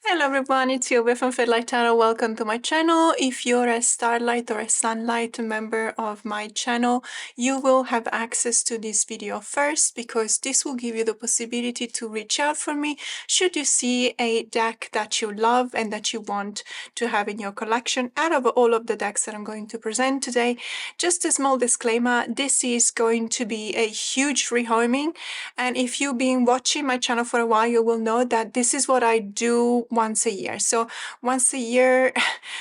Hello everyone, it's Yobe from Fedlight Tarot. Welcome to my channel. If you're a Starlight or a Sunlight member of my channel, you will have access to this video first because this will give you the possibility to reach out for me should you see a deck that you love and that you want to have in your collection out of all of the decks that I'm going to present today. Just a small disclaimer, this is going to be a huge rehoming, and if you've been watching my channel for a while, you will know that this is what I do once a year. So once a year,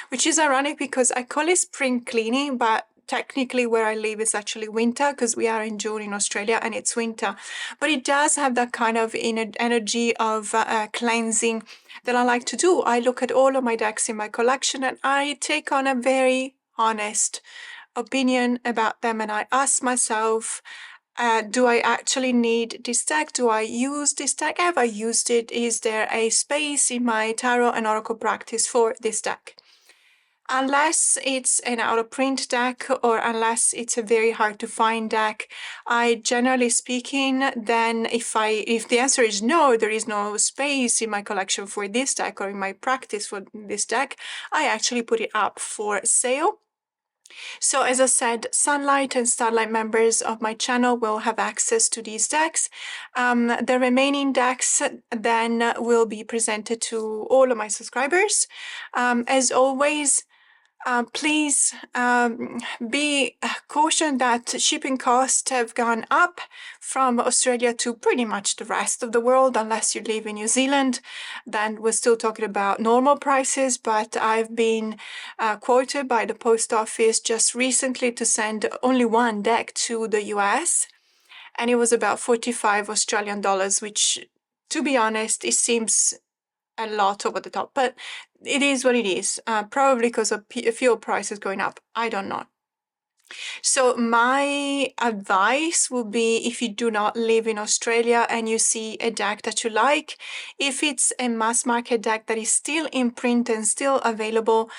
which is ironic because I call it spring cleaning, but technically where I live is actually winter because we are in June in Australia and it's winter. But it does have that kind of energy of cleansing that I like to do. I look at all of my decks in my collection and I take on a very honest opinion about them, and I ask myself, do I actually need this deck? Do I use this deck? Have I used it? Is there a space in my tarot and oracle practice for this deck? Unless it's an out of print deck or unless it's a very hard to find deck, I generally speaking, then if the answer is no, there is no space in my collection for this deck or in my practice for this deck, I actually put it up for sale. So as I said, Sunlight and Starlight members of my channel will have access to these decks. The remaining decks then will be presented to all of my subscribers. As always, please be cautioned that shipping costs have gone up from Australia to pretty much the rest of the world, unless you live in New Zealand. Then we're still talking about normal prices, but I've been quoted by the post office just recently to send only one deck to the US, and it was about 45 Australian dollars, which, to be honest, it seems a lot over the top, but it is what it is. Probably because of fuel prices going up. I don't know. So my advice would be, if you do not live in Australia and you see a deck that you like, if it's a mass market deck that is still in print and still available,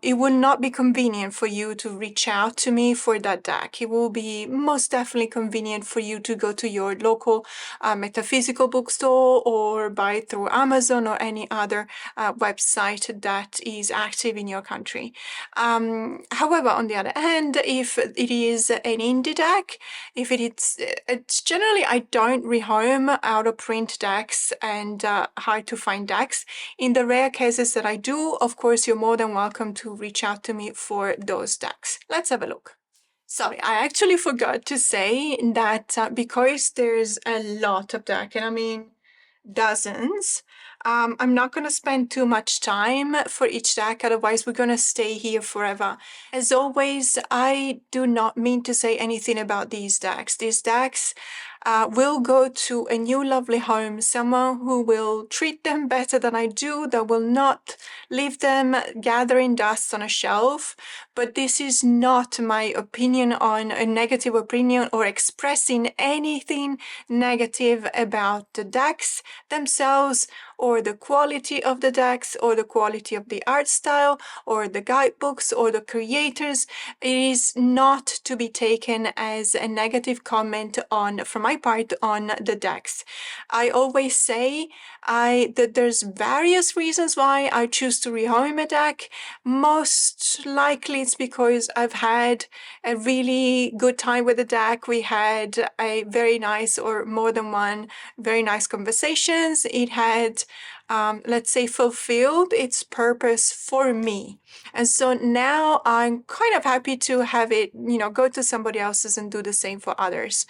it will not be convenient for you to reach out to me for that deck. It will be most definitely convenient for you to go to your local metaphysical bookstore or buy through Amazon or any other website that is active in your country. However, on the other hand, if it is an indie deck, if it's generally, I don't rehome out of print decks and hard to find decks. In the rare cases that I do, of course, you're more than welcome to reach out to me for those decks. Let's have a look. Sorry, I actually forgot to say that because there's a lot of decks, and I mean dozens, I'm not going to spend too much time for each deck, otherwise we're going to stay here forever. As always, I do not mean to say anything about these decks. These decks will go to a new lovely home, someone who will treat them better than I do, that will not leave them gathering dust on a shelf. But this is not my opinion on a negative opinion or expressing anything negative about the decks themselves or the quality of the decks or the quality of the art style or the guidebooks or the creators. It is not to be taken as a negative comment from my part on the decks. I always say that there's various reasons why I choose to rehome a deck. Most likely it's because I've had a really good time with the deck. We had a very nice, or more than one very nice conversations. It had let's say, fulfilled its purpose for me. And so now I'm kind of happy to have it, go to somebody else's and do the same for others.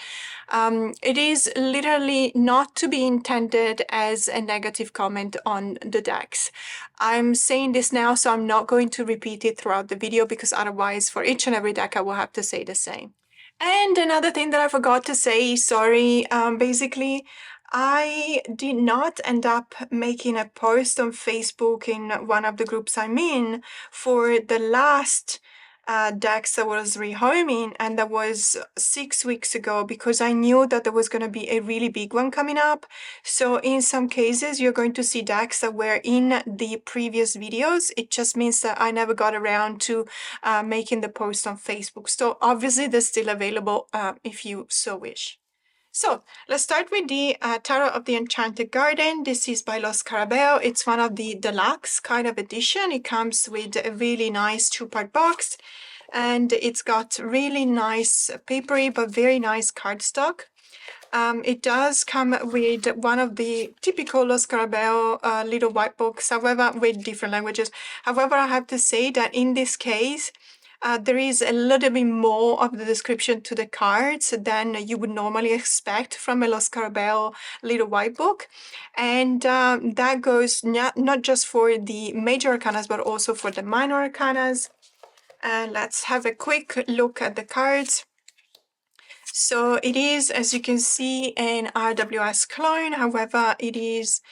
It is literally not to be intended as a negative comment on the decks. I'm saying this now, so I'm not going to repeat it throughout the video because otherwise for each and every deck I will have to say the same. And another thing that I forgot to say, sorry, basically, I did not end up making a post on Facebook in one of the groups I'm in for the last decks I was rehoming, and that was 6 weeks ago because I knew that there was going to be a really big one coming up. So in some cases, you're going to see decks that were in the previous videos. It just means that I never got around to making the post on Facebook. So obviously, they're still available if you so wish. So let's start with the Tarot of the Enchanted Garden. This is by Los Carabeo. It's one of the deluxe kind of edition. It comes with a really nice two-part box, and it's got really nice papery but very nice cardstock. It does come with one of the typical Los Carabeo little white books, however, with different languages. However, I have to say that in this case, there is a little bit more of the description to the cards than you would normally expect from a Los Carabeo little white book. And that goes not just for the major arcanas, but also for the minor arcanas. And let's have a quick look at the cards. So it is, as you can see, an RWS clone. However, it is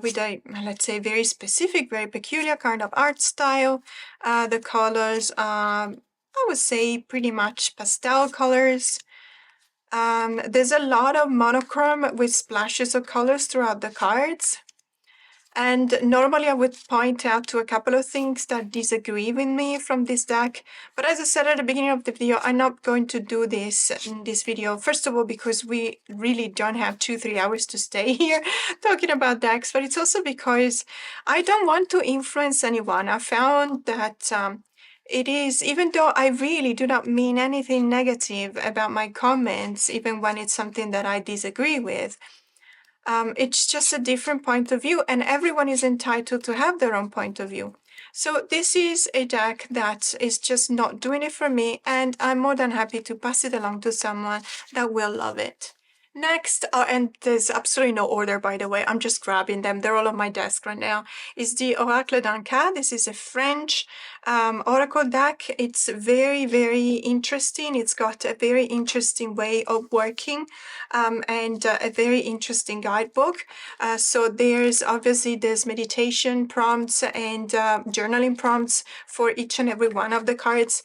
with a, let's say, very specific, very peculiar kind of art style. The colors are, I would say, pretty much pastel colors. There's a lot of monochrome with splashes of colors throughout the cards. And normally I would point out to a couple of things that disagree with me from this deck. But as I said at the beginning of the video, I'm not going to do this in this video. First of all, because we really don't have 2-3 hours to stay here talking about decks. But it's also because I don't want to influence anyone. I found that it is, even though I really do not mean anything negative about my comments, even when it's something that I disagree with, it's just a different point of view, and everyone is entitled to have their own point of view. So this is a deck that is just not doing it for me, and I'm more than happy to pass it along to someone that will love it. Next, and there's absolutely no order, by the way, I'm just grabbing them, they're all on my desk right now, is the Oracle d'Anka. This is a French Oracle deck. It's very, very interesting. It's got a very interesting way of working and a very interesting guidebook. So there's meditation prompts and journaling prompts for each and every one of the cards.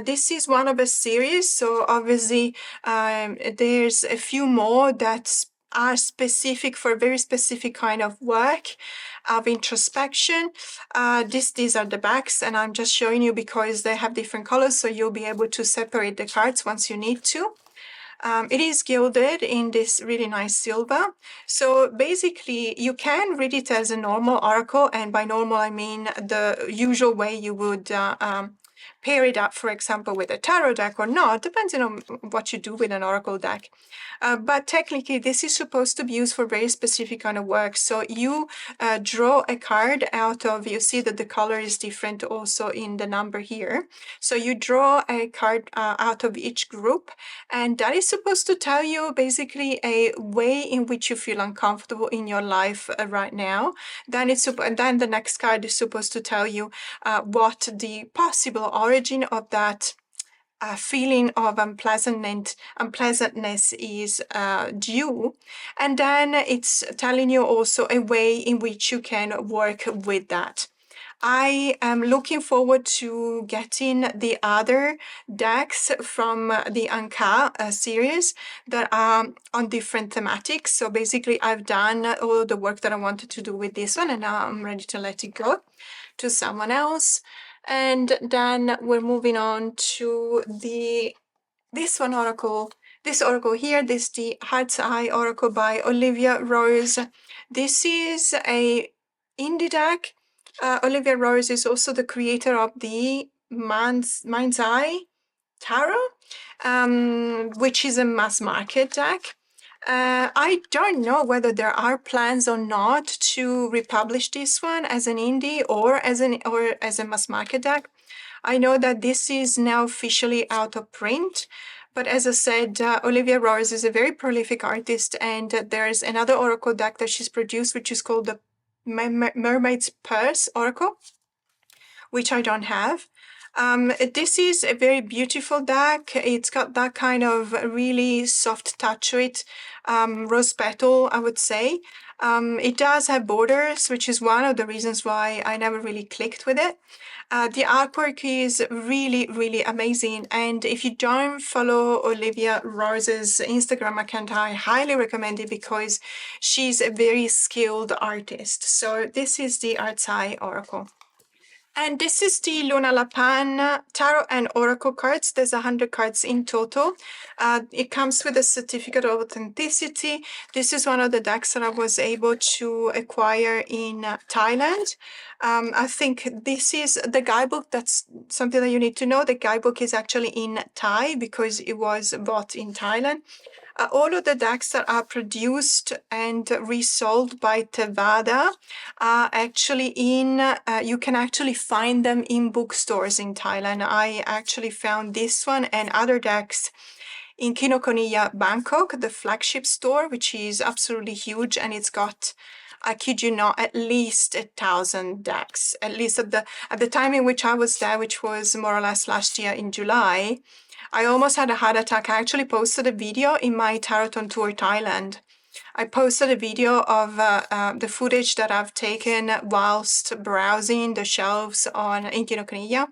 This is one of a series, so obviously there's a few more that are specific for a very specific kind of work of introspection. These are the backs, and I'm just showing you because they have different colors, so you'll be able to separate the cards once you need to. It is gilded in this really nice silver. So basically, you can read it as a normal oracle, and by normal I mean the usual way you would pair it up, for example, with a tarot deck or not, depending on what you do with an oracle deck. But technically, this is supposed to be used for very specific kind of work. So you draw a card out of, you see that the color is different also in the number here. So you draw a card out of each group, and that is supposed to tell you basically a way in which you feel uncomfortable in your life right now. Then the next card is supposed to tell you what the possible origin of that feeling of unpleasantness is due, and then it's telling you also a way in which you can work with that. I am looking forward to getting the other decks from the Anka series that are on different thematics. So basically I've done all the work that I wanted to do with this one, and now I'm ready to let it go to someone else. And then we're moving on to this oracle here. This is the Artai Oracle by Olivia Rose. This is a indie deck. Olivia Rose is also the creator of the Mind's Eye Tarot, which is a mass market deck. I don't know whether there are plans or not to republish this one as an indie or as a mass market deck. I know that this is now officially out of print, but as I said, Olivia Rose is a very prolific artist, and there's another oracle deck that she's produced, which is called the Mermaid's Purse Oracle, which I don't have. This is a very beautiful deck. It's got that kind of really soft touch to it, rose petal, I would say. It does have borders, which is one of the reasons why I never really clicked with it. The artwork is really, really amazing, and if you don't follow Olivia Rose's Instagram account, I highly recommend it because she's a very skilled artist. So this is the Artai Oracle. And this is the Luna Lapan Tarot and Oracle cards. There's 100 cards in total. It comes with a certificate of authenticity. This is one of the decks that I was able to acquire in Thailand. I think this is the guidebook. That's something that you need to know. The guidebook is actually in Thai because it was bought in Thailand. All of the decks that are produced and resold by Tevada are actually you can actually find them in bookstores in Thailand. I actually found this one and other decks in Kinokuniya, Bangkok, the flagship store, which is absolutely huge, and it's got, I kid you not, at least 1,000 decks. At least at the time in which I was there, which was more or less last year in July, I almost had a heart attack. I actually posted a video in my Tarot on Tour Thailand. I posted a video of the footage that I've taken whilst browsing the shelves in Kinokuniya.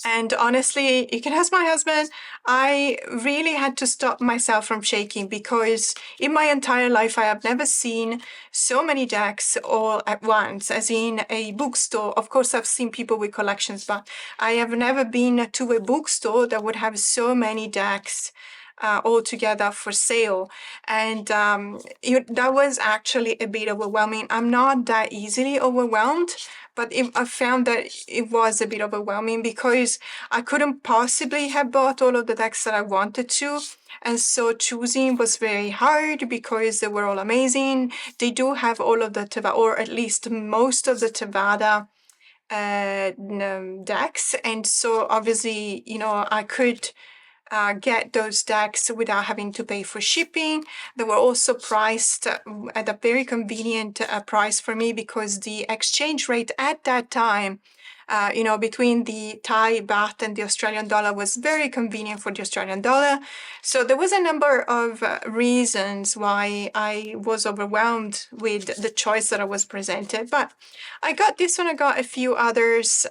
And honestly, you can ask my husband, I really had to stop myself from shaking because in my entire life, I have never seen so many decks all at once, as in a bookstore. Of course, I've seen people with collections, but I have never been to a bookstore that would have so many decks all together for sale. And that was actually a bit overwhelming. I'm not that easily overwhelmed, but I found that it was a bit overwhelming because I couldn't possibly have bought all of the decks that I wanted to. And so choosing was very hard because they were all amazing. They do have all of the Tevada, or at least most of the Tevada decks. And so obviously, I could get those decks without having to pay for shipping. They were also priced at a very convenient price for me because the exchange rate at that time, between the Thai baht and the Australian dollar was very convenient for the Australian dollar. So there was a number of reasons why I was overwhelmed with the choice that I was presented. But I got this one, I got a few others.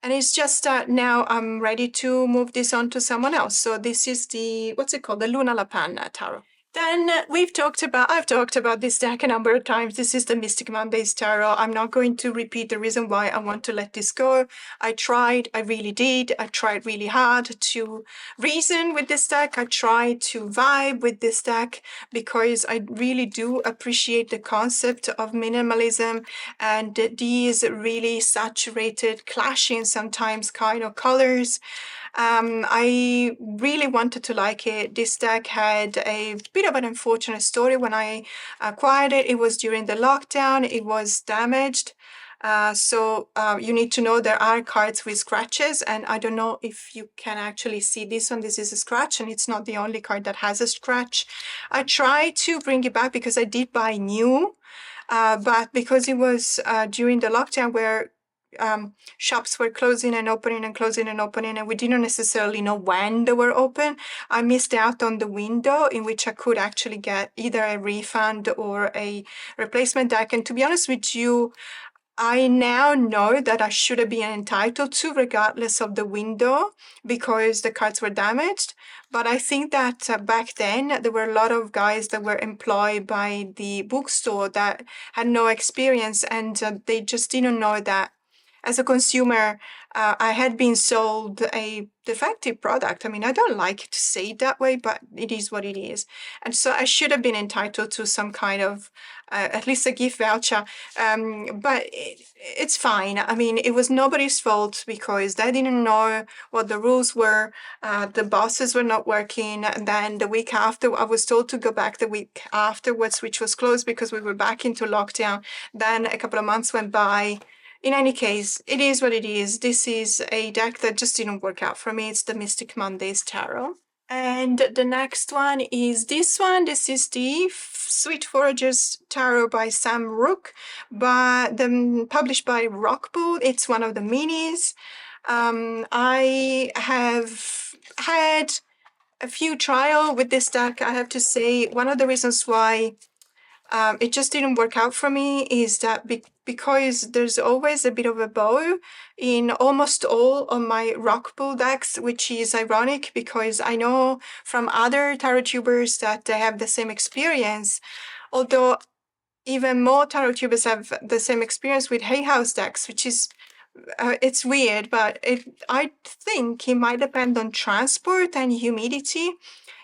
And it's just now I'm ready to move this on to someone else. So this is what's it called? The Luna Lapan Tarot. Then I've talked about this deck a number of times. This is the Mystic Mondays Tarot. I'm not going to repeat the reason why I want to let this go. I really did. I tried really hard to reason with this deck. I tried to vibe with this deck because I really do appreciate the concept of minimalism and these really saturated, clashing sometimes kind of colors. I really wanted to like it. This deck had a bit of an unfortunate story when I acquired it. It was during the lockdown. It was damaged. So you need to know there are cards with scratches, and I don't know if you can actually see this one. This is a scratch, and it's not the only card that has a scratch. I tried to bring it back because I did buy new, but because it was during the lockdown where shops were closing and opening and closing and opening, and we didn't necessarily know when they were open. I missed out on the window in which I could actually get either a refund or a replacement deck. And to be honest with you, I now know that I should have been entitled to regardless of the window because the cards were damaged. But I think that back then there were a lot of guys that were employed by the bookstore that had no experience, and they just didn't know that as a consumer, I had been sold a defective product. I mean, I don't like to say it that way, but it is what it is. And so I should have been entitled to some kind of, at least a gift voucher. But it's fine. I mean, it was nobody's fault because they didn't know what the rules were. The bosses were not working. And then the week after, I was told to go back the week afterwards, which was closed because we were back into lockdown. Then a couple of months went by. In any case, it is what it is. This is a deck that just didn't work out for me. It's the Mystic Mondays Tarot. And the next one is this one. This is the Sweet Forages Tarot by Sam Rook, published by Rockpool. It's one of the minis. I have had a few trial with this deck. I have to say, one of the reasons why it just didn't work out for me is that because there's always a bit of a bow in almost all of my Rockpool decks, which is ironic because I know from other tarot tubers that they have the same experience. Although even more tarot tubers have the same experience with Hay House decks, which is it's weird, but I think it might depend on transport and humidity.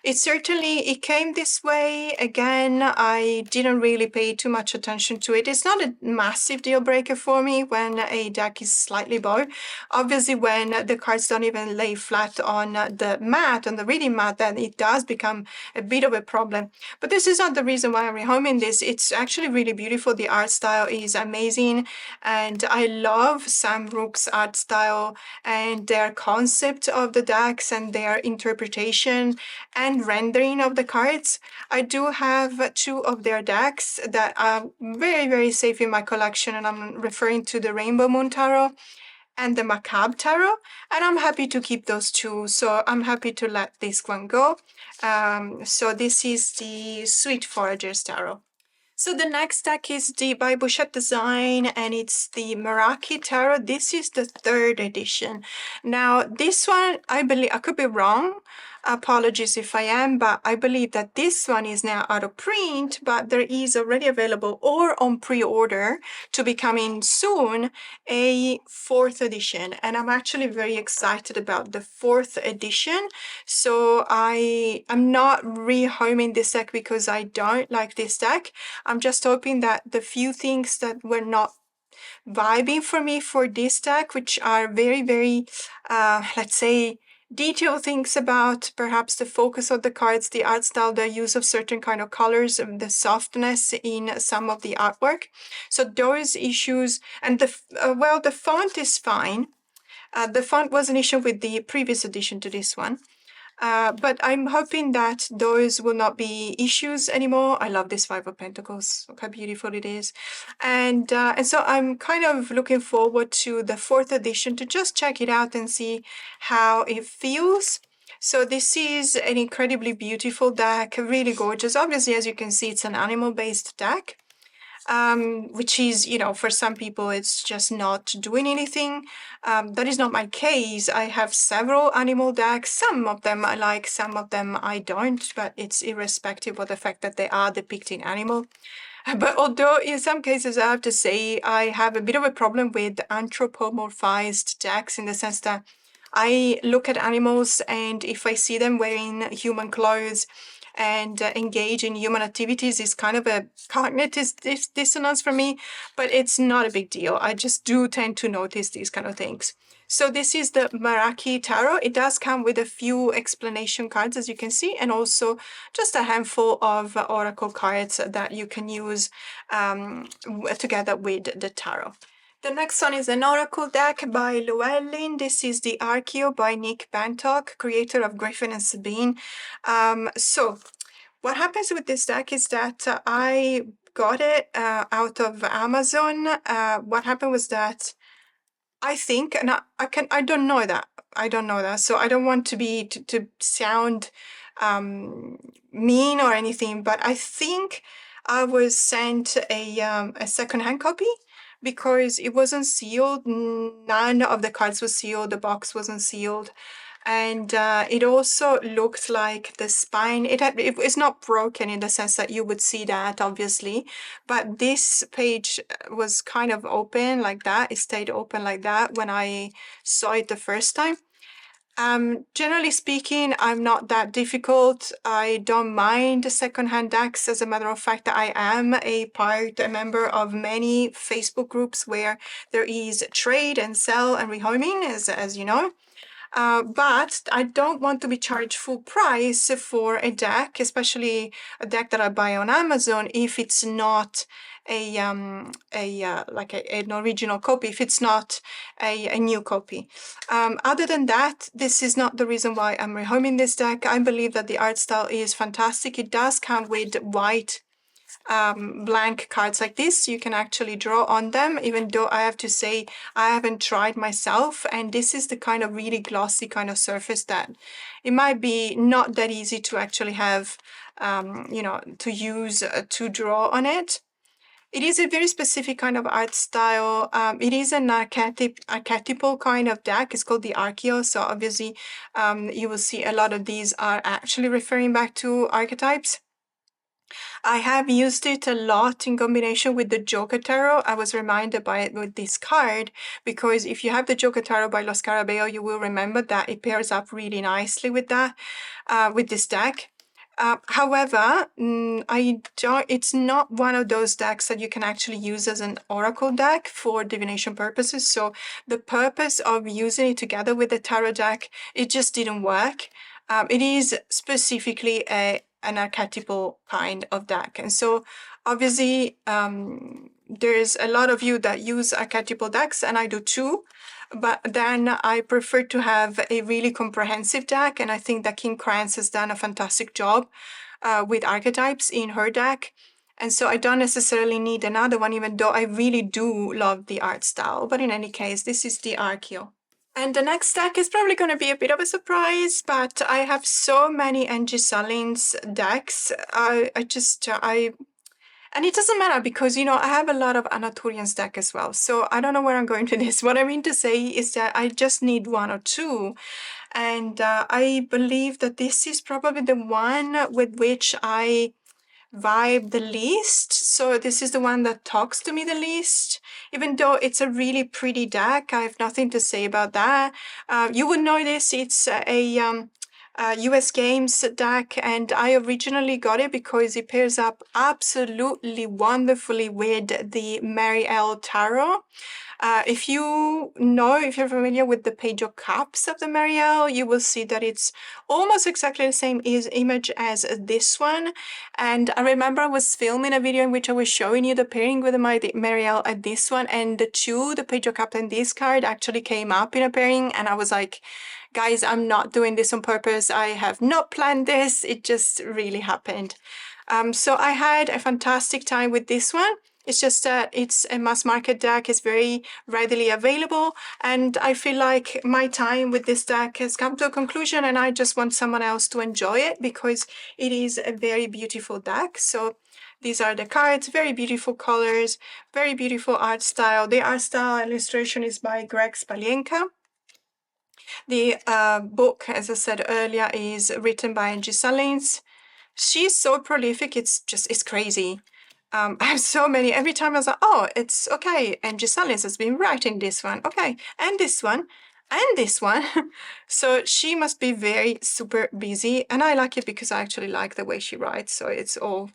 It came this way. Again, I didn't really pay too much attention to it. It's not a massive deal breaker for me when a deck is slightly bowed. Obviously, when the cards don't even lay flat on the mat, on the reading mat, then it does become a bit of a problem. But this is not the reason why I'm rehoming this. It's actually really beautiful. The art style is amazing, and I love Sam Rook's art style and their concept of the decks and their interpretation and rendering of the cards. I do have two of their decks that are very, very safe in my collection, and I'm referring to the Rainbow Moon Tarot and the Macabre Tarot, and I'm happy to keep those two, so I'm happy to let this one go. So this is the Sweet Forages Tarot. So the next deck is the by Bouchette Design, and it's the Maraki Tarot. This is the 3rd edition. Now, this one, I believe, I could be wrong. Apologies if I am, but I believe that this one is now out of print, but there is already available or on pre-order to be coming soon, a 4th edition. And I'm actually very excited about the 4th edition. So I'm not rehoming this deck because I don't like this deck. I'm just hoping that the few things that were not vibing for me for this deck, which are very, very, let's say, detailed things about perhaps the focus of the cards, the art style, the use of certain kind of colors, and the softness in some of the artwork. So those issues, and the font is fine. The font was an issue with the previous edition to this one. But I'm hoping that those will not be issues anymore. I love this Five of Pentacles. Look how beautiful it is. And so I'm kind of looking forward to the 4th edition to just check it out and see how it feels. So this is an incredibly beautiful deck, really gorgeous. Obviously, as you can see, it's an animal-based deck. Which is, for some people, it's just not doing anything. That is not my case. I have several animal decks. Some of them I like, some of them I don't, but it's irrespective of the fact that they are depicting animal. But although in some cases I have to say I have a bit of a problem with anthropomorphized decks, in the sense that I look at animals, and if I see them wearing human clothes and engage in human activities, is kind of a cognitive dissonance for me, but it's not a big deal. I just do tend to notice these kind of things. So this is the Maraki Tarot. It does come with a few explanation cards, as you can see, and also just a handful of oracle cards that you can use together with the tarot. The next one is an oracle deck by Llewellyn. This is the Archeo by Nick Bantock, creator of Griffin and Sabine. So what happens with this deck is that I got it out of Amazon. What happened was that I think, and I don't know that. So I don't want to be to sound mean or anything, but I think I was sent a secondhand copy, because it wasn't sealed. None of the cards was sealed. The box wasn't sealed. And it also looked like the spine, it's not broken in the sense that you would see that, obviously, but this page was kind of open like that. It stayed open like that when I saw it the first time. Generally speaking, I'm not that difficult. I don't mind secondhand decks. As a matter of fact, I am a member of many Facebook groups where there is trade and sell and rehoming, as you know. But I don't want to be charged full price for a deck, especially a deck that I buy on Amazon, if it's not an original copy, if it's not a new copy. Other than that, this is not the reason why I'm rehoming this deck. I believe that the art style is fantastic. It does come with white blank cards like this. You can actually draw on them, even though I have to say I haven't tried myself, and this is the kind of really glossy kind of surface that it might be not that easy to actually have to use to draw on it. It is a very specific kind of art style. It is an archetypal kind of deck. It's called the Archeo, so obviously you will see a lot of these are actually referring back to archetypes. I have used it a lot in combination with the Joker Tarot. I was reminded by it with this card because if you have the Joker Tarot by Lo Scarabeo, you will remember that it pairs up really nicely with that, with this deck. However, I don't. It's not one of those decks that you can actually use as an oracle deck for divination purposes. So the purpose of using it together with the tarot deck, it just didn't work. It is specifically an archetypal kind of deck, and so obviously there's a lot of you that use archetypal decks, and I do too. But then I prefer to have a really comprehensive deck, and I think that King Krantz has done a fantastic job with archetypes in her deck. And so I don't necessarily need another one, even though I really do love the art style. But in any case, this is the Archeo. And the next deck is probably going to be a bit of a surprise, but I have so many Angie Salin's decks. And it doesn't matter because, you know, I have a lot of Anatolian's deck as well. So I don't know where I'm going to this. What I mean to say is that I just need one or two. And I believe that this is probably the one with which I vibe the least. So this is the one that talks to me the least. Even though it's a really pretty deck, I have nothing to say about that. You would know this. It's a US Games deck, and I originally got it because it pairs up absolutely wonderfully with the Marielle Tarot. If you're familiar with the Page of Cups of the Marielle, you will see that it's almost exactly the same image as this one. And I remember I was filming a video in which I was showing you the pairing with my Marielle and this one, and the Page of Cups and this card actually came up in a pairing, and I was like, guys, I'm not doing this on purpose. I have not planned this. It just really happened. So I had a fantastic time with this one. It's just that it's a mass market deck, it's very readily available, and I feel like my time with this deck has come to a conclusion, and I just want someone else to enjoy it because it is a very beautiful deck. So these are the cards, very beautiful colors, very beautiful art style. The art style illustration is by Greg Spalienka. The book, as I said earlier, is written by Angie Salins. She's so prolific, it's crazy. I have so many. Every time I was like, oh, it's okay. Angie Salins has been writing this one. Okay. And this one. And this one. So she must be very super busy. And I like it because I actually like the way she writes. So it's all,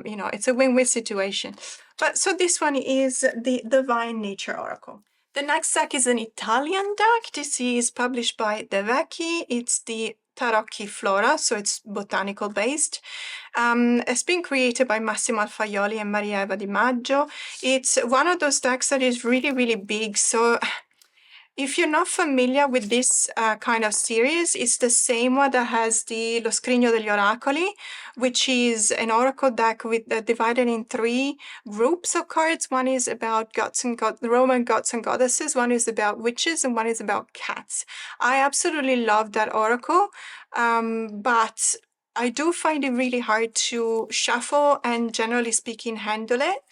you know, it's a win-win situation. But so this one is the Divine Nature Oracle. The next deck is an Italian deck. This is published by De Vecchi. It's the Tarocchi Flora, so it's botanical based. It's been created by Massimo Alfaioli and Maria Eva Di Maggio. It's one of those decks that is really, really big. So if you're not familiar with this kind of series, it's the same one that has the Lo Scrigno degli Oracoli, which is an oracle deck with divided in 3 groups of cards. One is about Roman gods and goddesses, one is about witches, and one is about cats. I absolutely love that oracle, but I do find it really hard to shuffle and, generally speaking, handle it.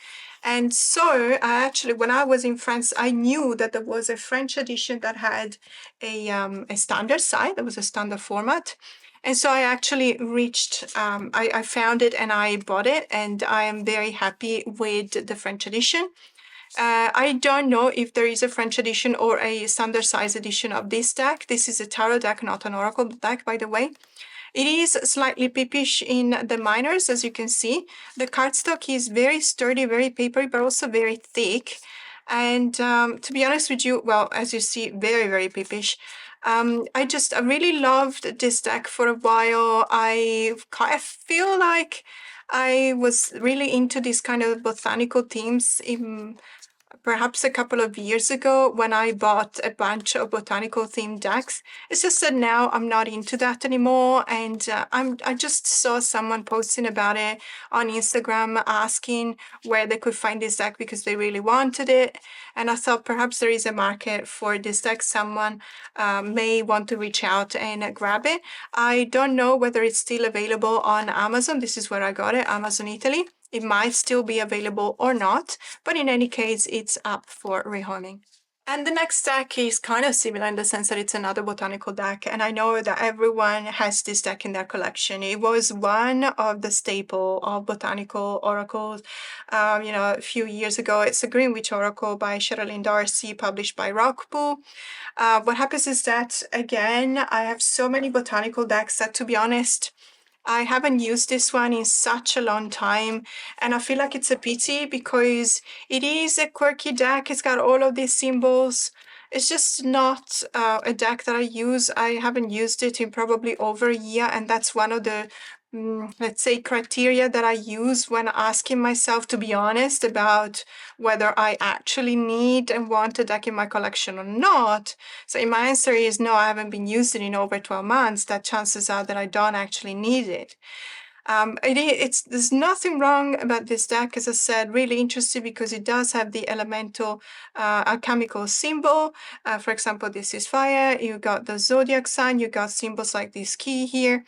And so I actually, when I was in France, I knew that there was a French edition that had a standard side, there was a standard format. And so I actually I found it and I bought it, and I am very happy with the French edition. I don't know if there is a French edition or a standard size edition of this deck. This is a tarot deck, not an oracle deck, by the way. It is slightly peepish in the minors, as you can see. The cardstock is very sturdy, very papery, but also very thick. And to be honest with you, well, as you see, very, very peepish. I really loved this deck for a while. I feel like I was really into these kind of botanical themes perhaps a couple of years ago when I bought a bunch of botanical themed decks. It's just that now I'm not into that anymore, and I just saw someone posting about it on Instagram asking where they could find this deck because they really wanted it, and I thought perhaps there is a market for this deck. Someone may want to reach out and grab it. I don't know whether it's still available on Amazon. This is where I got it, Amazon Italy. It might still be available or not, but in any case, it's up for rehoming. And the next deck is kind of similar in the sense that it's another botanical deck, and I know that everyone has this deck in their collection. It was one of the staple of botanical oracles, a few years ago. It's a Greenwich Oracle by Sherilyn Darcy, published by Rockpool. What happens is that, again, I have so many botanical decks that, to be honest, I haven't used this one in such a long time, and I feel like it's a pity because it is a quirky deck. It's got all of these symbols. It's just not a deck that I use. I haven't used it in probably over a year, and that's one of the, let's say, criteria that I use when asking myself to be honest about whether I actually need and want a deck in my collection or not. So if my answer is no, I haven't been using it in over 12 months, that chances are that I don't actually need it. There's nothing wrong about this deck, as I said, really interesting because it does have the elemental alchemical symbol. For example, this is fire, you got the zodiac sign, you got symbols like this key here.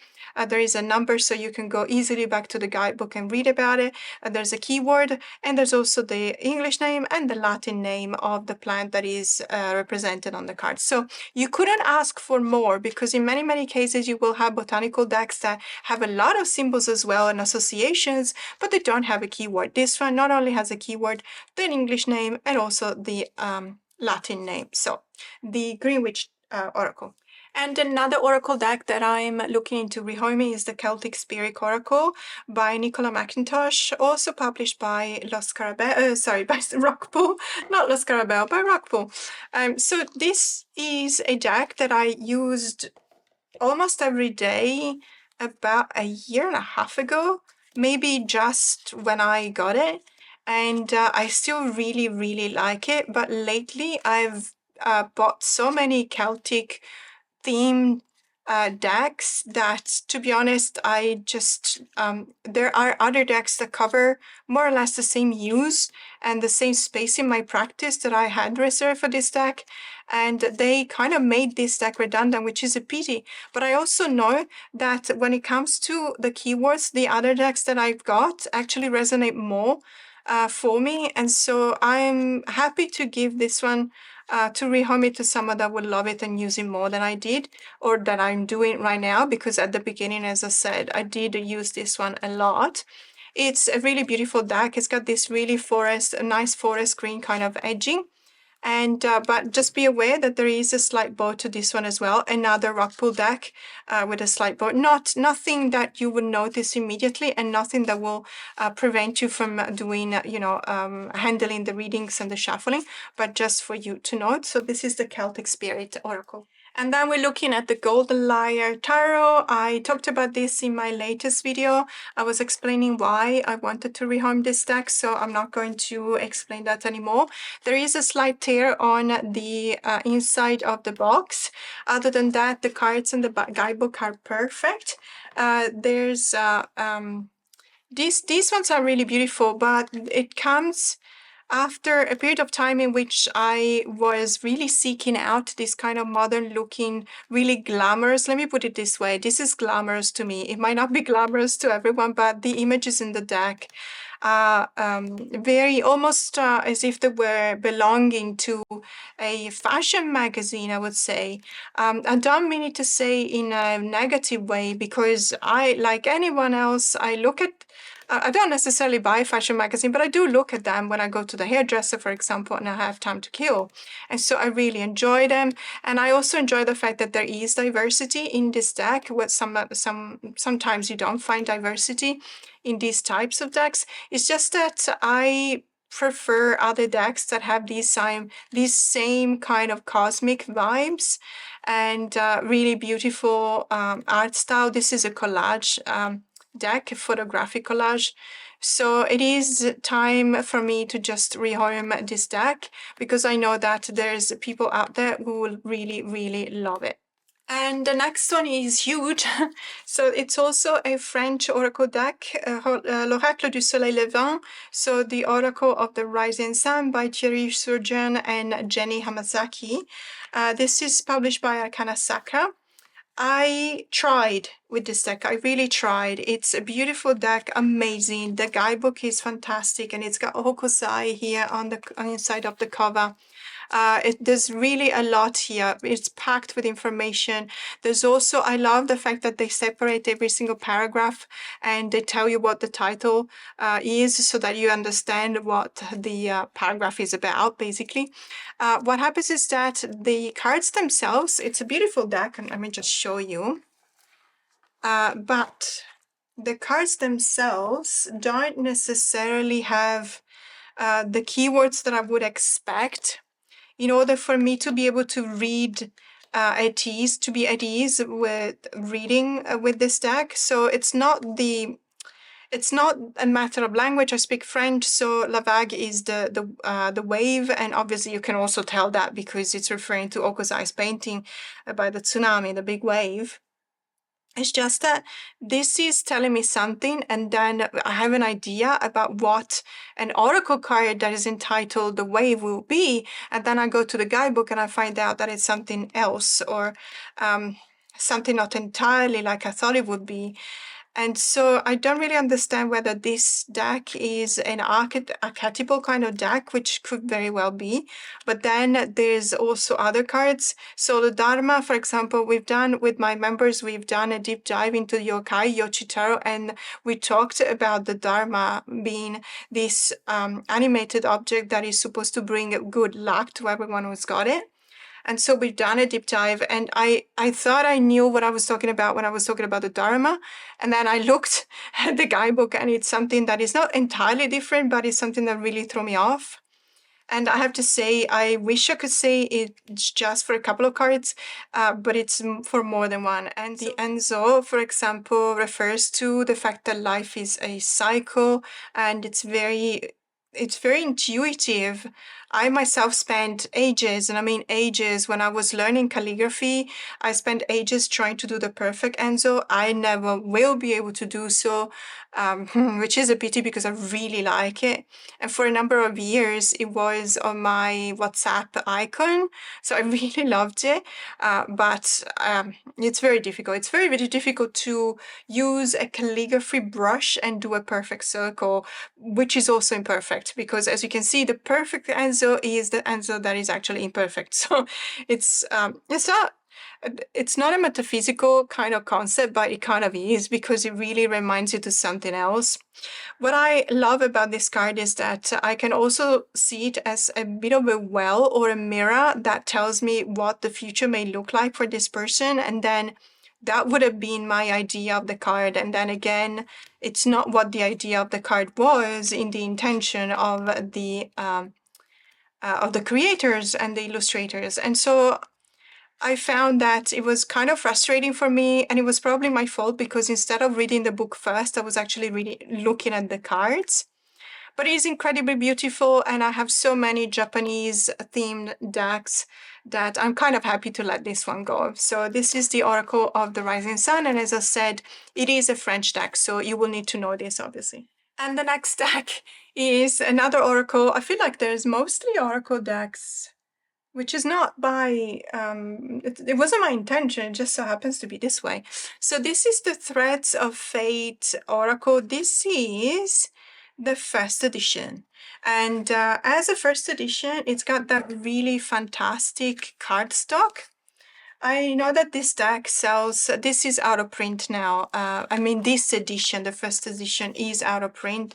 There is a number, so you can go easily back to the guidebook and read about it. There's a keyword, and there's also the English name and the Latin name of the plant that is represented on the card. So you couldn't ask for more because in many, many cases you will have botanical decks that have a lot of symbols as well and associations, but they don't have a keyword. This one not only has a keyword, the English name, and also the Latin name. So the Greenwich Oracle. And another oracle deck that I'm looking into rehoming is the Celtic Spirit Oracle by Nicola McIntosh, also published by by Rockpool, not Los Carabel, by Rockpool. So this is a deck that I used almost every day about a year and a half ago, maybe just when I got it. And I still really, really like it. But lately I've bought so many Celtic themed decks that, to be honest, I just there are other decks that cover more or less the same use and the same space in my practice that I had reserved for this deck, and they kind of made this deck redundant, which is a pity. But I also know that when it comes to the keywords, the other decks that I've got actually resonate more for me, and so I'm happy to give this one to rehome it to someone that would love it and use it more than I did, or that I'm doing right now, because at the beginning, as I said, I did use this one a lot. It's a really beautiful deck. It's got this really a nice forest green kind of edging. And but just be aware that there is a slight bow to this one as well. Another Rockpool deck with a slight bow. Nothing that you would notice immediately, and nothing that will prevent you from doing, handling the readings and the shuffling, but just for you to note. So this is the Celtic Spirit Oracle. And then we're looking at the Golden Lyre Tarot. I talked about this in my latest video. I was explaining why I wanted to rehome this deck, so I'm not going to explain that anymore. There is a slight tear on the inside of the box. Other than that, the cards and the guidebook are perfect. These ones are really beautiful, but it comes after a period of time in which I was really seeking out this kind of modern looking, really glamorous, let me put it this way, this is glamorous to me. It might not be glamorous to everyone, but the images in the deck are very almost as if they were belonging to a fashion magazine, I would say. I don't mean it to say in a negative way, because I, like anyone else, I look at I don't necessarily buy fashion magazine, but I do look at them when I go to the hairdresser, for example, and I have time to kill. And so I really enjoy them. And I also enjoy the fact that there is diversity in this deck. Sometimes you don't find diversity in these types of decks. It's just that I prefer other decks that have these same kind of cosmic vibes and really beautiful art style. This is a collage deck, a photographic collage. So it is time for me to just rehome this deck, because I know that there's people out there who will really, really love it. And the next one is huge. So it's also a French oracle deck, l'Oracle du Soleil Levant. So the Oracle of the Rising Sun by Thierry Surgeon and Jenny Hamasaki. This is published by Arcana Sacra. I tried with this deck. I really tried. It's a beautiful deck, amazing. The guidebook is fantastic, and it's got Hokusai here on the inside of the cover. There's really a lot here. It's packed with information. There's also, I love the fact that they separate every single paragraph and they tell you what the title is so that you understand what the paragraph is about, basically. What happens is that the cards themselves, it's a beautiful deck, and let me just show you. But the cards themselves don't necessarily have the keywords that I would expect in order for me to be able to read at ease, to be at ease with reading with this deck. So it's not a matter of language. I speak French, so la vague is the wave, and obviously you can also tell that because it's referring to Oko's painting by the tsunami, the big wave. It's just that this is telling me something, and then I have an idea about what an oracle card that is entitled The Wave will be, and then I go to the guidebook and I find out that it's something else, or something not entirely like I thought it would be. And so I don't really understand whether this deck is an archetypal kind of deck, which could very well be. But then there's also other cards. So the Dharma, for example, we've done with my members, we've done a deep dive into Yokai, Yoshitaro, and we talked about the Dharma being this animated object that is supposed to bring good luck to everyone who's got it. And so we've done a deep dive, and I thought I knew what I was talking about when I was talking about the Dharma. And then I looked at the guidebook, and it's something that is not entirely different, but it's something that really threw me off. And I have to say, I wish I could say it's just for a couple of cards, but it's for more than one. And the Enzo, for example, refers to the fact that life is a cycle, and it's very intuitive. I myself spent ages, and I mean ages, when I was learning calligraphy. I spent ages trying to do the perfect Enzo. I never will be able to do so, which is a pity because I really like it. And for a number of years, it was on my WhatsApp icon. So I really loved it. But it's very difficult. It's very, very difficult to use a calligraphy brush and do a perfect circle, which is also imperfect, because as you can see, the perfect Enzo is the Enzo that is actually imperfect. So it's not a metaphysical kind of concept, but it kind of is, because it really reminds you to something else. What I love about this card is that I can also see it as a bit of a well or a mirror that tells me what the future may look like for this person. And then that would have been my idea of the card. And then again, it's not what the idea of the card was in the intention of the creators and the illustrators. And so I found that it was kind of frustrating for me, and it was probably my fault, because instead of reading the book first, I was actually really looking at the cards. But it is incredibly beautiful, and I have so many Japanese themed decks that I'm kind of happy to let this one go. So this is the Oracle of the Rising Sun, and as I said, it is a French deck, so you will need to know this, obviously. And the next deck is another Oracle. I feel like there's mostly Oracle decks, which is not by, it wasn't my intention, it just so happens to be this way. So this is the Threads of Fate Oracle. This is the first edition. And as a first edition, it's got that really fantastic cardstock. I know that this deck sells, this is out of print now. I mean, this edition, the first edition, is out of print.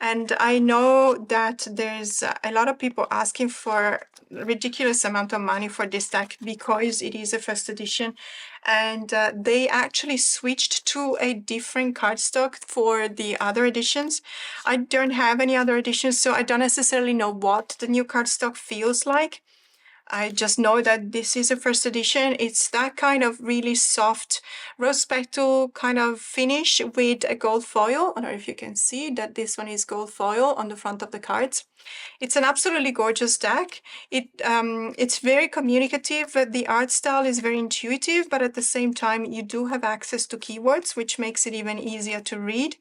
And I know that there's a lot of people asking for a ridiculous amount of money for this deck because it is a first edition. And they actually switched to a different cardstock for the other editions. I don't have any other editions, so I don't necessarily know what the new cardstock feels like. I just know that this is a first edition. It's that kind of really soft rose petal kind of finish with a gold foil. I don't know if you can see that this one is gold foil on the front of the cards. It's an absolutely gorgeous deck. It's very communicative. The art style is very intuitive, but at the same time, you do have access to keywords, which makes it even easier to read.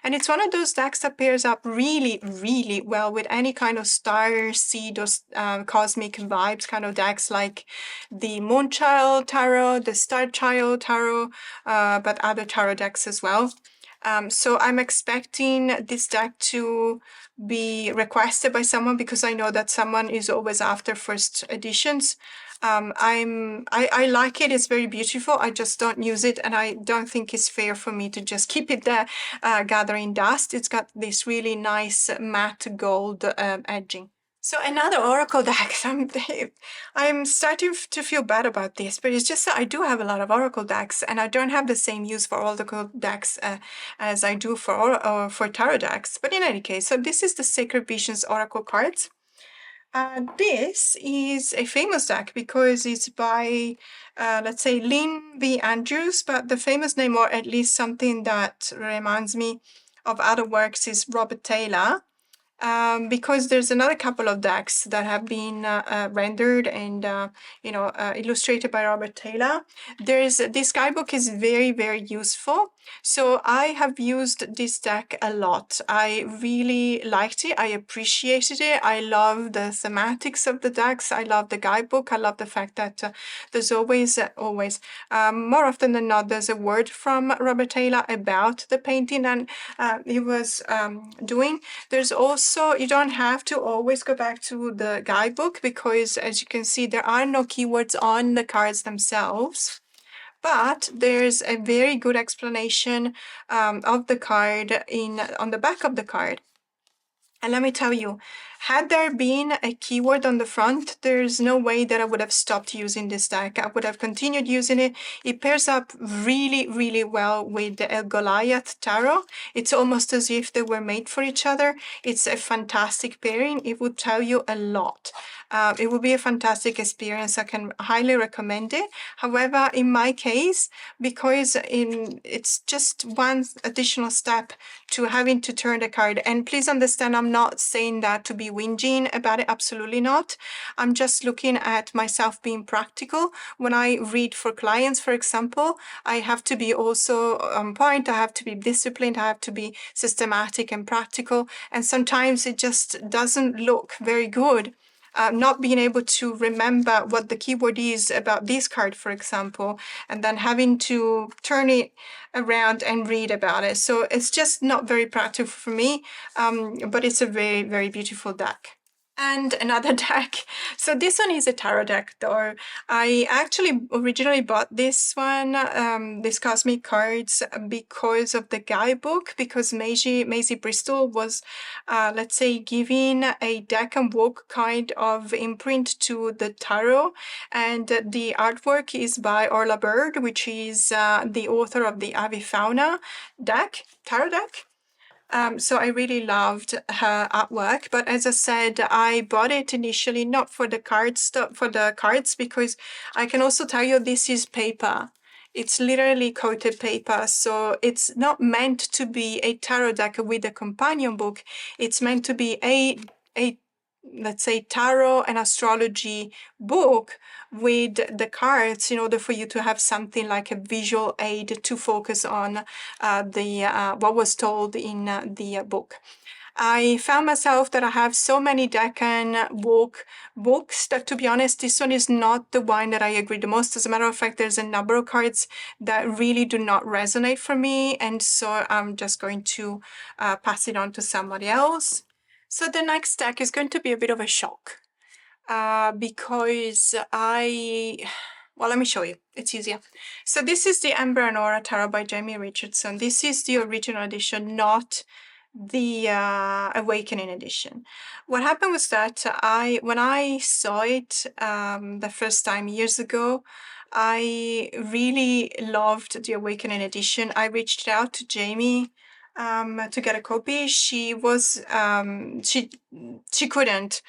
And it's one of those decks that pairs up really, really well with any kind of star seed or cosmic vibes kind of decks, like the Moonchild Tarot, the Starchild Tarot, but other tarot decks as well. So I'm expecting this deck to be requested by someone because I know that someone is always after first editions. I like it. It's very beautiful. I just don't use it, and I don't think it's fair for me to just keep it there, gathering dust. It's got this really nice matte gold edging. So another Oracle deck. I'm starting to feel bad about this, but it's just that I do have a lot of Oracle decks, and I don't have the same use for Oracle decks as I do for Tarot decks. But in any case, so this is the Sacred Visions Oracle cards. This is a famous deck because it's by, let's say, Lynn V. Andrews, but the famous name, or at least something that reminds me of other works, is Robert Taylor. Because there's another couple of decks that have been rendered and illustrated by Robert Taylor. This guidebook is very, very useful. So I have used this deck a lot. I really liked it. I appreciated it. I love the thematics of the decks. I love the guidebook. I love the fact that there's always, more often than not, there's a word from Robert Taylor about the painting and he was doing. There's also, you don't have to always go back to the guidebook because, as you can see, there are no keywords on the cards themselves. But there's a very good explanation of the card on the back of the card. And let me tell you, had there been a keyword on the front, there's no way that I would have stopped using this deck. I would have continued using it. It pairs up really, really well with the Goliath Tarot. It's almost as if they were made for each other. It's a fantastic pairing. It would tell you a lot. It would be a fantastic experience. I can highly recommend it. However, in my case, because it's just one additional step to having to turn the card. And please understand, I'm not saying that to be whinging about it, absolutely not. I'm just looking at myself being practical. When I read for clients, for example, I have to be also on point, I have to be disciplined, I have to be systematic and practical. And sometimes it just doesn't look very good. Not being able to remember what the keyword is about this card, for example, and then having to turn it around and read about it. So it's just not very practical for me, but it's a very, very beautiful deck. And another deck. So this one is a tarot deck, though. I actually originally bought this one, this Cosmic Cards, because of the guidebook, because Maisie Bristol was, let's say, giving a deck and walk kind of imprint to the tarot. And the artwork is by Orla Bird, which is the author of the Avifauna deck, tarot deck. So I really loved her artwork, but as I said, I bought it initially not for the cards, because I can also tell you this is paper. It's literally coated paper, so it's not meant to be a tarot deck with a companion book. It's meant to be a let's say, tarot and astrology book with the cards in order for you to have something like a visual aid to focus on what was told in the book. I found myself that I have so many deck and walk books that, to be honest, this one is not the one that I agree the most. As a matter of fact, there's a number of cards that really do not resonate for me, and so I'm just going to pass it on to somebody else. So the next deck is going to be a bit of a shock because let me show you. It's easier. So this is the Ember Ora Tarot by Jamie Richardson. This is the original edition, not the Awakening edition. What happened was that when I saw it the first time years ago, I really loved the Awakening edition. I reached out to Jamie to get a copy. She was she couldn't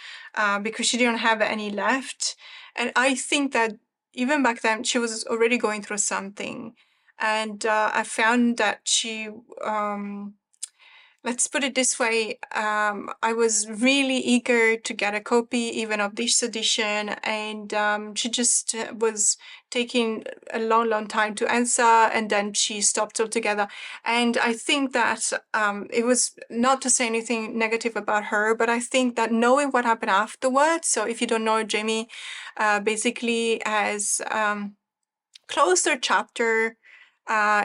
because she didn't have any left, and I think that even back then she was already going through something, and I found that she let's put it this way, I was really eager to get a copy even of this edition, and she just was taking a long, long time to answer, and then she stopped altogether. And I think that it was not to say anything negative about her, but I think that knowing what happened afterwards, so if you don't know, Jamie basically has closed her chapter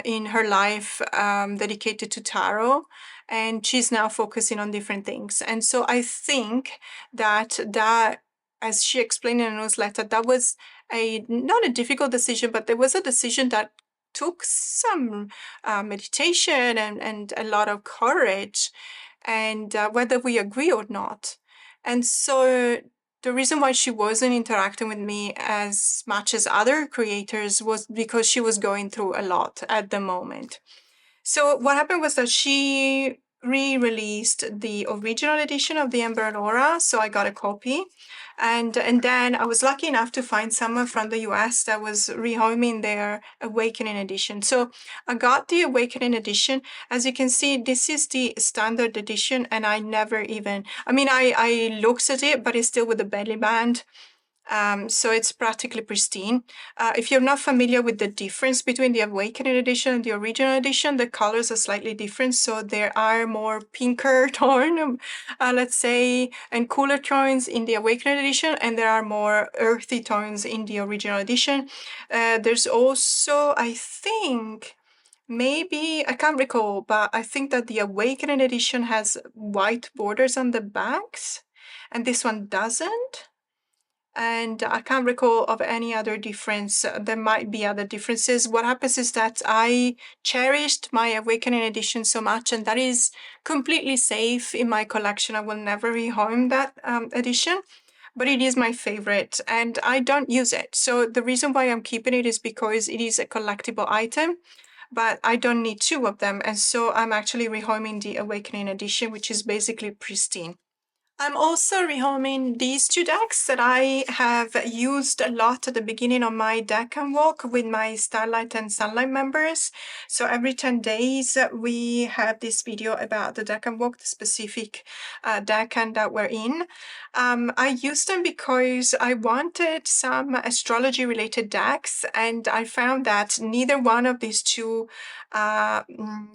in her life dedicated to tarot, and she's now focusing on different things. And so I think that as she explained in a newsletter, that was not a difficult decision, but there was a decision that took some meditation and a lot of courage, and whether we agree or not. And so the reason why she wasn't interacting with me as much as other creators was because she was going through a lot at the moment. So what happened was that she re-released the original edition of the Ember Ora, so I got a copy. And then I was lucky enough to find someone from the US that was rehoming their Awakening edition. So I got the Awakening edition. As you can see, this is the standard edition, and I never even, I mean, I looked at it, but it's still with the belly band. So it's practically pristine. If you're not familiar with the difference between the Awakening edition and the original edition, the colors are slightly different. So there are more pinker tone, let's say, and cooler tones in the Awakening edition, and there are more earthy tones in the original edition. There's also, I think, maybe, I can't recall, but I think that the Awakening edition has white borders on the backs, and this one doesn't. And I can't recall of any other difference. There might be other differences. What happens is that I cherished my Awakening edition so much, and that is completely safe in my collection. I will never rehome that edition, but it is my favorite, and I don't use it. So the reason why I'm keeping it is because it is a collectible item, but I don't need two of them. And so I'm actually rehoming the Awakening edition, which is basically pristine. I'm also rehoming these two decks that I have used a lot at the beginning of my deck and walk with my Starlight and Sunlight members. So every 10 days we have this video about the deck and walk, the specific deck and that we're in. I used them because I wanted some astrology related decks, and I found that neither one of these two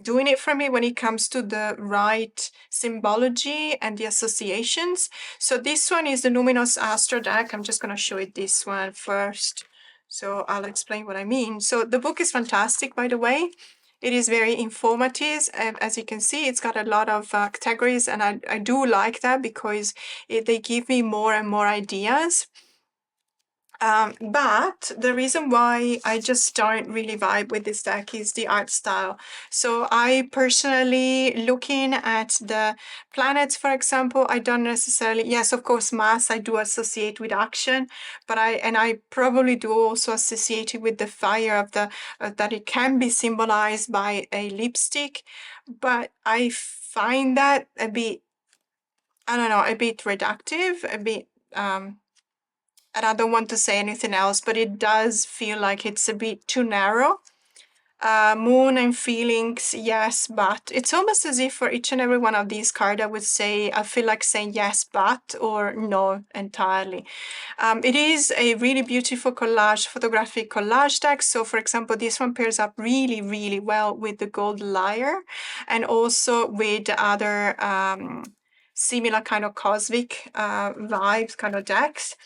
doing it for me when it comes to the right symbology and the associations. So this one is the Numinous Astro deck. I'm just going to show it this one first. So I'll explain what I mean. So the book is fantastic, by the way. It is very informative. As you can see, it's got a lot of categories, and I do like that because they give me more and more ideas. But the reason why I just don't really vibe with this deck is the art style. So I personally, looking at the planets, for example, I don't necessarily, yes, of course, mass I do associate with action, but I probably do also associate it with the fire of the, that it can be symbolized by a lipstick, but I find that a bit, I don't know, a bit reductive, a bit, and I don't want to say anything else, but it does feel like it's a bit too narrow. Moon and feelings, yes, but it's almost as if for each and every one of these cards, I would say, I feel like saying yes, but, or no entirely. It is a really beautiful collage, photographic collage deck. So for example, this one pairs up really, really well with the Gold Lyre, and also with other similar kind of cosmic vibes kind of decks.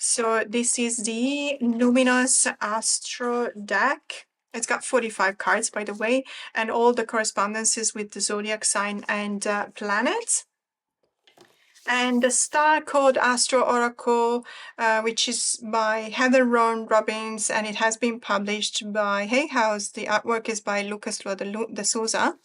So this is the Numinous Astro deck. It's got 45 cards, by the way, and all the correspondences with the zodiac sign and planets. And the star code Astro Oracle, which is by Heather Ron Robbins, and it has been published by Hay House. The artwork is by Lucas Lua de Souza.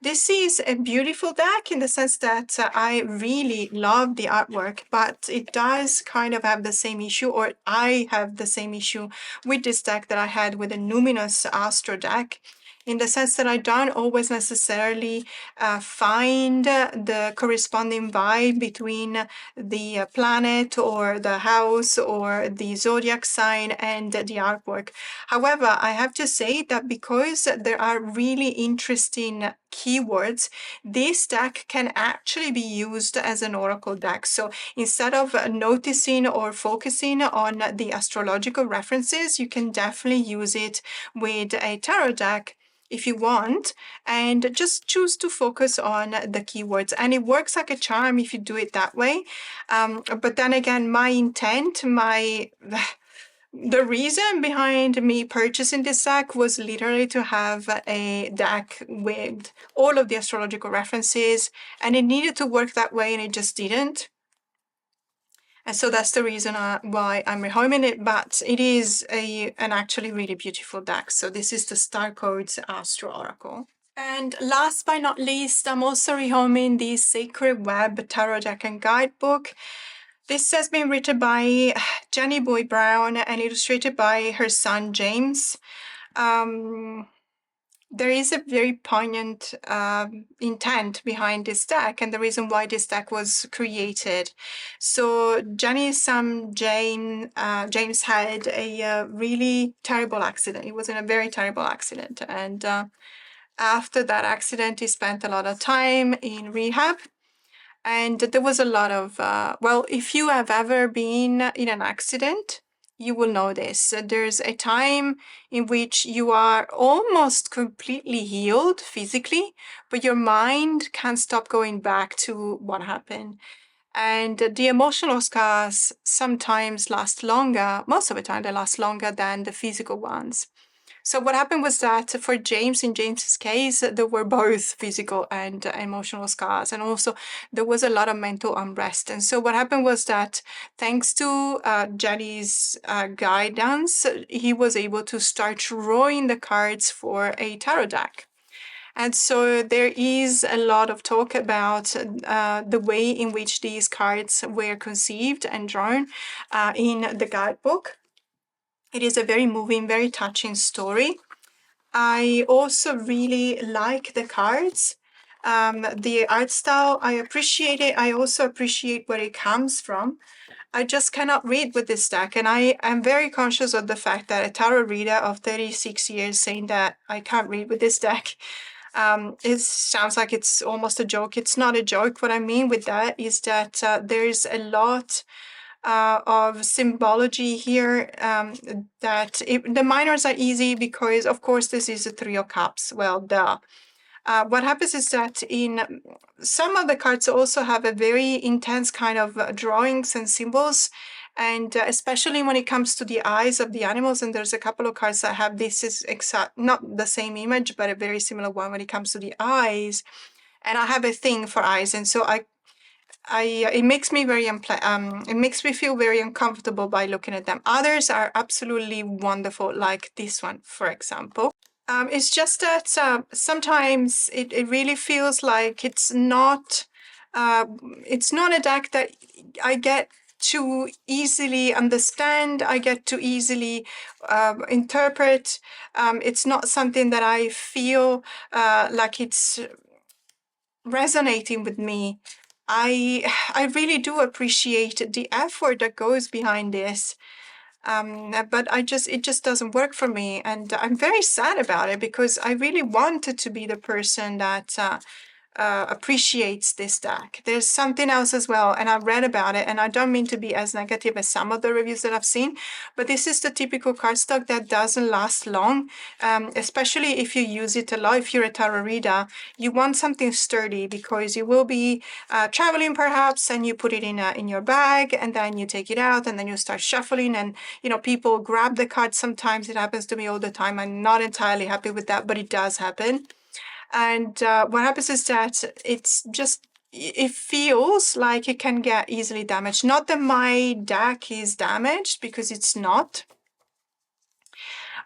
This is a beautiful deck in the sense that I really love the artwork, but it does kind of have the same issue, or I have the same issue with this deck that I had with the Numinous Astro deck, in the sense that I don't always necessarily find the corresponding vibe between the planet or the house or the zodiac sign and the artwork. However, I have to say that because there are really interesting keywords, this deck can actually be used as an oracle deck. So instead of noticing or focusing on the astrological references, you can definitely use it with a tarot deck if you want, and just choose to focus on the keywords. And it works like a charm if you do it that way. But then again, my intent, my the reason behind me purchasing this deck was literally to have a deck with all of the astrological references, and it needed to work that way and it just didn't. And so that's the reason why I'm rehoming it, but it is an actually really beautiful deck. So this is the Star Codes Astro Oracle. And last but not least, I'm also rehoming the Sacred Web Tarot Deck and Guidebook. This has been written by Jenny Boy Brown and illustrated by her son James. There is a very poignant intent behind this deck and the reason why this deck was created. So Jenny's son James had a really terrible accident. He was in a very terrible accident, and after that accident he spent a lot of time in rehab. And there was a lot of, well, if you have ever been in an accident, you will know this. There's a time in which you are almost completely healed physically, but your mind can't stop going back to what happened. And the emotional scars sometimes last longer, most of the time they last longer than the physical ones. So what happened was that for James, in James's case, there were both physical and emotional scars, and also there was a lot of mental unrest. And so what happened was that thanks to Jenny's guidance, he was able to start drawing the cards for a tarot deck. And so there is a lot of talk about the way in which these cards were conceived and drawn in the guidebook. It is a very moving, very touching story. I also really like the cards. The art style, I appreciate it. I also appreciate where it comes from. I just cannot read with this deck, and I am very conscious of the fact that a tarot reader of 36 years saying that I can't read with this deck, it sounds like it's almost a joke. It's not a joke. What I mean with that is that there's a lot of symbology here, that the minors are easy because, of course, this is a Three of Cups. Well, duh. What happens is that in some of the cards also have a very intense kind of drawings and symbols, and especially when it comes to the eyes of the animals, and there's a couple of cards that have this is exact, not the same image, but a very similar one when it comes to the eyes. And I have a thing for eyes, and so it makes me very it makes me feel very uncomfortable by looking at them. Others are absolutely wonderful, like this one, for example. It's just that sometimes it really feels like it's not a deck that I get to easily understand, I get to easily interpret. It's not something that I feel like it's resonating with me. I really do appreciate the effort that goes behind this, but it just doesn't work for me, and I'm very sad about it because I really wanted to be the person that appreciates this deck. There's something else as well, and I've read about it, and I don't mean to be as negative as some of the reviews that I've seen, but this is the typical cardstock that doesn't last long, especially if you use it a lot. If you're a tarot reader, you want something sturdy because you will be traveling perhaps, and you put it in your bag, and then you take it out, and then you start shuffling, and people grab the card. Sometimes it happens to me all the time. I'm not entirely happy with that, but it does happen. And what happens is that it feels like it can get easily damaged. Not that my deck is damaged, because it's not.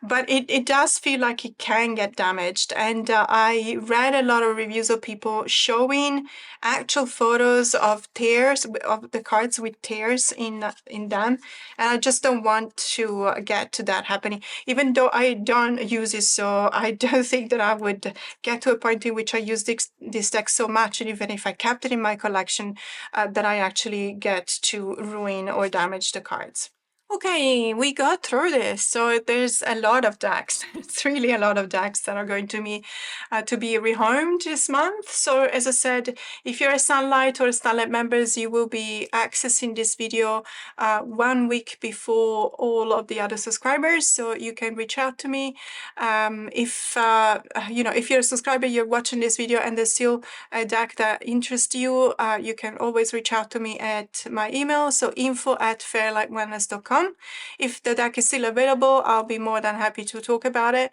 But it does feel like it can get damaged. And I read a lot of reviews of people showing actual photos of tears, of the cards with tears in them. And I just don't want to get to that happening. Even though I don't use it, so I don't think that I would get to a point in which I use this deck so much, and even if I kept it in my collection, that I actually get to ruin or damage the cards. Okay, we got through this. So there's a lot of decks. It's really a lot of decks that are going to be rehomed this month. So as I said, if you're a Sunlight or a Starlight members, you will be accessing this video 1 week before all of the other subscribers. So you can reach out to me. If you're a subscriber, you're watching this video and there's still a deck that interests you, you can always reach out to me at my email. So info@fairlightwellness.com. come. If the deck is still available, I'll be more than happy to talk about it.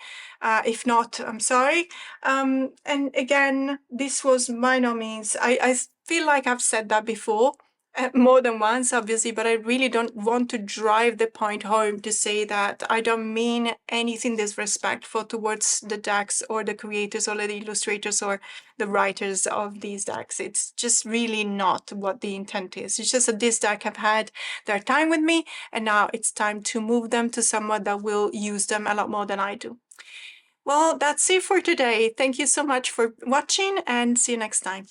If not, I'm sorry. And again, this was by no means, I feel like I've said that before, more than once, obviously, but I really don't want to drive the point home to say that I don't mean anything disrespectful towards the decks or the creators or the illustrators or the writers of these decks. It's just really not what the intent is. It's just that this deck have had their time with me, and now it's time to move them to someone that will use them a lot more than I do. Well, that's it for today. Thank you so much for watching, and see you next time.